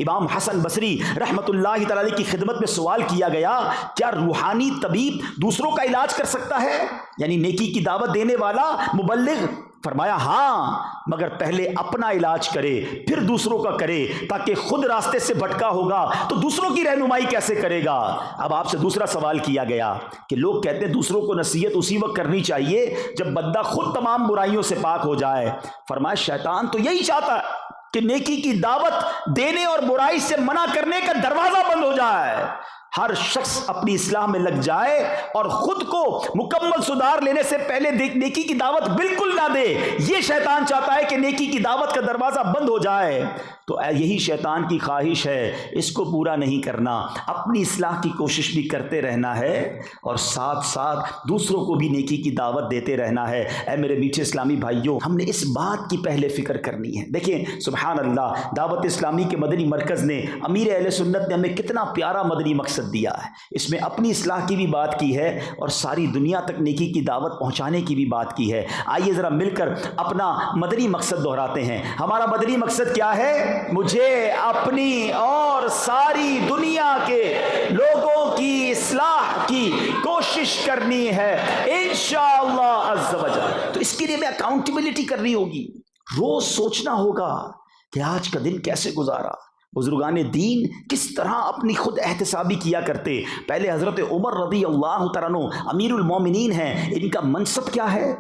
امام حسن بصری رحمۃ اللہ تعالی کی خدمت میں سوال کیا گیا، کیا روحانی طبیب دوسروں کا علاج کر سکتا ہے، یعنی نیکی کی دعوت دینے والا مبلغ؟ فرمایا ہاں، مگر پہلے اپنا علاج کرے پھر دوسروں کا کرے، تاکہ خود راستے سے بھٹکا ہوگا تو دوسروں کی رہنمائی کیسے کرے گا؟ اب آپ سے دوسرا سوال کیا گیا کہ لوگ کہتے ہیں دوسروں کو نصیحت اسی وقت کرنی چاہیے جب بندہ خود تمام برائیوں سے پاک ہو جائے۔ فرمایا شیطان تو یہی چاہتا ہے کہ نیکی کی دعوت دینے اور برائی سے منع کرنے کا دروازہ بند ہو جائے، ہر شخص اپنی اصلاح میں لگ جائے اور خود کو مکمل سدھار لینے سے پہلے نیکی کی دعوت بالکل نہ دے۔ یہ شیطان چاہتا ہے کہ نیکی کی دعوت کا دروازہ بند ہو جائے، تو یہی شیطان کی خواہش ہے، اس کو پورا نہیں کرنا، اپنی اصلاح کی کوشش بھی کرتے رہنا ہے اور ساتھ ساتھ دوسروں کو بھی نیکی کی دعوت دیتے رہنا ہے۔ اے میرے میٹھے اسلامی بھائیوں، ہم نے اس بات کی پہلے فکر کرنی ہے۔ دیکھیں سبحان اللہ، دعوت اسلامی کے مدنی مرکز نے، امیر اہل سنت نے ہمیں کتنا پیارا مدنی مقصد دیا ہے۔ اس میں اپنی اصلاح کی بھی بات کی ہے اور ساری دنیا تک نیکی کی دعوت پہنچانے کی بھی بات کی ہے۔ آئیے ذرا مل کر اپنا مدنی مقصد دہراتے ہیں۔ ہمارا مدنی مقصد کیا ہے؟ مجھے اپنی اور ساری دنیا کے لوگوں کی اصلاح کی کوشش کرنی ہے انشاءاللہ عز و جل۔ تو اس کے لیے میں اکاؤنٹیبلٹی کرنی ہوگی، روز سوچنا ہوگا کہ آج کا دن کیسے گزارا۔ بزرگان دین کس طرح اپنی خود احتسابی کیا کرتے۔ پہلے حضرت عمر رضی اللہ تعالیٰ عنہ امیر المومنین ہیں، ان کا منصب کیا ہے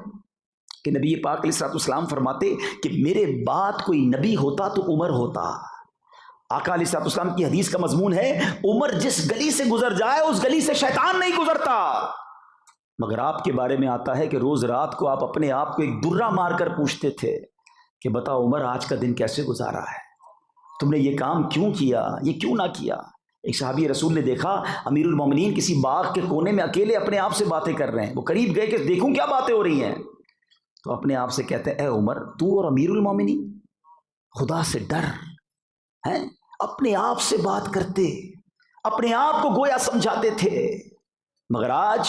کہ نبی پاک علیہ الصلوۃ والسلام فرماتے کہ میرے بعد کوئی نبی ہوتا تو عمر ہوتا۔ آقا علیہ الصلوۃ والسلام کی حدیث کا مضمون ہے، عمر جس گلی سے گزر جائے اس گلی سے شیطان نہیں گزرتا۔ مگر آپ کے بارے میں آتا ہے کہ روز رات کو آپ اپنے آپ کو ایک درہ مار کر پوچھتے تھے کہ بتا عمر آج کا دن کیسے گزارا ہے، تم نے یہ کام کیوں کیا، یہ کیوں نہ کیا۔ ایک صحابی رسول نے دیکھا امیر المومنین کسی باغ کے کونے میں اکیلے اپنے آپ سے باتیں کر رہے ہیں، وہ قریب گئے کہ دیکھوں کیا باتیں ہو رہی ہیں، تو اپنے آپ سے کہتے ہیں اے عمر، تو اور امیر المومنین خدا سے ڈر، ہیں اپنے آپ سے بات کرتے، اپنے آپ کو گویا سمجھاتے تھے۔ مگر آج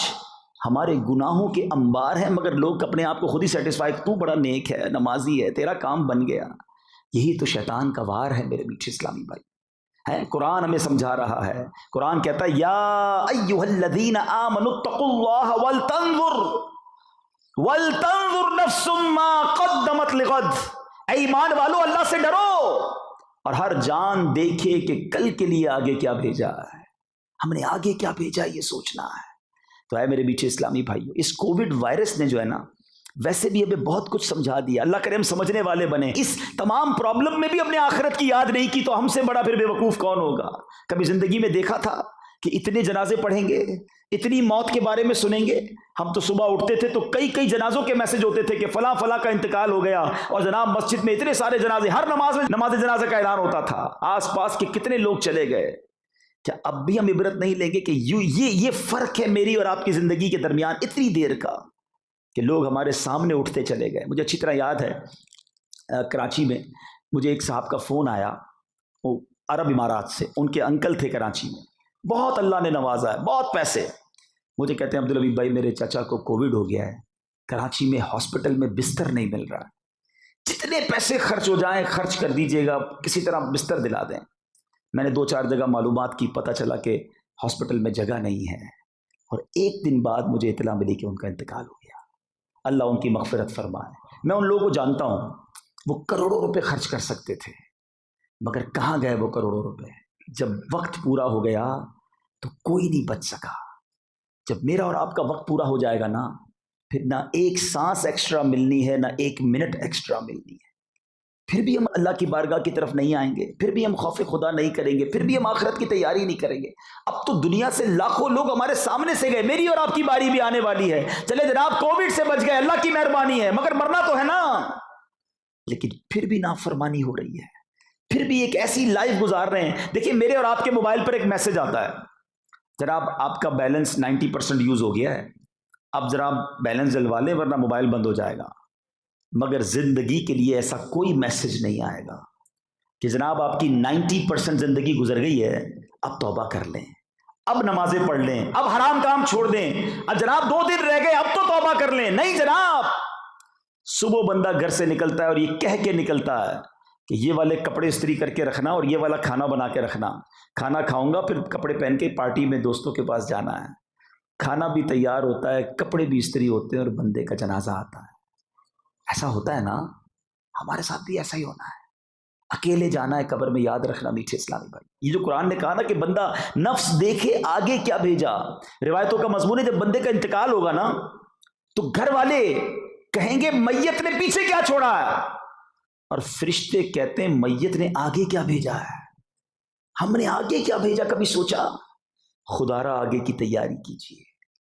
ہمارے گناہوں کے انبار ہیں، مگر لوگ اپنے آپ کو خود ہی سیٹسفائی، تو بڑا نیک ہے، نمازی ہے، تیرا کام بن گیا۔ یہی تو شیطان کا وار ہے میرے میٹھے اسلامی بھائی، ہے قرآن ہمیں سمجھا رہا ہے۔ قرآن کہتا ہے یا ایھا الذین آمنوا اتقوا اللہ ولتنظر نفس ما قدمت لغد، اے ایمان والو اللہ سے ڈرو اور ہر جان دیکھے کہ کل کے لیے آگے کیا بھیجا ہے، ہم نے آگے کیا بھیجا یہ سوچنا ہے۔ تو اے میرے میٹھے اسلامی بھائیو، اس کووڈ وائرس نے جو ہے نا ویسے بھی ہمیں بہت کچھ سمجھا دیا، اللہ کرے ہم سمجھنے والے بنے۔ اس تمام پرابلم میں بھی اپنے آخرت کی یاد نہیں کی تو ہم سے بڑا پھر بے وقوف کون ہوگا؟ کبھی زندگی میں دیکھا تھا کہ اتنے جنازے پڑھیں گے، اتنی موت کے بارے میں سنیں گے؟ ہم تو صبح اٹھتے تھے تو کئی جنازوں کے میسج ہوتے تھے کہ فلاں فلاں کا انتقال ہو گیا، اور جناب مسجد میں اتنے سارے جنازے، ہر نماز میں نماز جنازہ کا اعلان ہوتا تھا، آس پاس کے کتنے لوگ چلے گئے۔ کیا اب بھی ہم عبرت نہیں لیں گے کہ یہ فرق ہے میری اور آپ کی زندگی کے درمیان اتنی دیر کا کہ لوگ ہمارے سامنے اٹھتے چلے گئے؟ مجھے اچھی طرح یاد ہے کراچی میں مجھے ایک صاحب کا فون آیا، وہ عرب امارات سے، ان کے انکل تھے کراچی میں، بہت اللہ نے نوازا ہے، بہت پیسے۔ مجھے کہتے ہیں عبدالحبیب بھائی میرے چچا کو کووڈ ہو گیا ہے، کراچی میں ہاسپٹل میں بستر نہیں مل رہا، جتنے پیسے خرچ ہو جائیں خرچ کر دیجئے گا، کسی طرح بستر دلا دیں۔ میں نے 2-4 جگہ معلومات کی، پتہ چلا کہ ہاسپٹل میں جگہ نہیں ہے، اور ایک دن بعد مجھے اطلاع ملی کہ ان کا انتقال ہو گیا۔ اللہ ان کی مغفرت فرمائے۔ میں ان لوگوں کو جانتا ہوں، وہ کروڑوں روپے خرچ کر سکتے تھے، مگر کہاں گئے وہ کروڑوں روپے؟ جب وقت پورا ہو گیا تو کوئی نہیں بچ سکا۔ جب میرا اور آپ کا وقت پورا ہو جائے گا نا، پھر نہ ایک سانس ایکسٹرا ملنی ہے، نہ ایک منٹ ایکسٹرا ملنی ہے، پھر بھی ہم اللہ کی بارگاہ کی طرف نہیں آئیں گے، پھر بھی ہم خوف خدا نہیں کریں گے، پھر بھی ہم آخرت کی تیاری نہیں کریں گے۔ اب تو دنیا سے لاکھوں لوگ ہمارے سامنے سے گئے، میری اور آپ کی باری بھی آنے والی ہے۔ چلے جناب کووڈ سے بچ گئے، اللہ کی مہربانی ہے، مگر مرنا تو ہے نا۔ لیکن پھر بھی نافرمانی ہو رہی ہے، پھر بھی ایک ایسی لائف گزار رہے ہیں۔ دیکھیں میرے اور آپ کے موبائل پر ایک میسج آتا ہے، جناب آپ کا بیلنس 90% یوز ہو گیا ہے، اب ذرا بیلنس ڈلوا لیں ورنہ موبائل بند ہو جائے گا۔ مگر زندگی کے لیے ایسا کوئی میسج نہیں آئے گا کہ جناب آپ کی 90% زندگی گزر گئی ہے، اب توبہ کر لیں، اب نمازیں پڑھ لیں، اب حرام کام چھوڑ دیں، اب جناب 2 دن رہ گئے اب تو توبہ کر لیں۔ نہیں جناب، صبح بندہ گھر سے نکلتا ہے اور یہ کہہ کے نکلتا ہے کہ یہ والے کپڑے استری کر کے رکھنا اور یہ والا کھانا بنا کے رکھنا، کھانا کھاؤں گا پھر کپڑے پہن کے پارٹی میں دوستوں کے پاس جانا ہے، کھانا بھی تیار ہوتا ہے، کپڑے بھی استری ہوتے ہیں اور بندے کا جنازہ آتا ہے۔ ایسا ہوتا ہے نا، ہمارے ساتھ بھی ایسا ہی ہونا ہے، اکیلے جانا ہے قبر میں، یاد رکھنا میٹھے اسلامی بھائی۔ یہ جو قرآن نے کہا نا کہ بندہ نفس دیکھے آگے کیا بھیجا، روایتوں کا مضمون ہے جب بندے کا انتقال ہوگا نا تو گھر والے کہیں گے میت نے پیچھے کیا چھوڑا ہے، اور فرشتے کہتے ہیں میت نے آگے کیا بھیجا ہے، ہم نے آگے کیا بھیجا کبھی سوچا؟ خدا را آگے کی تیاری کیجیے۔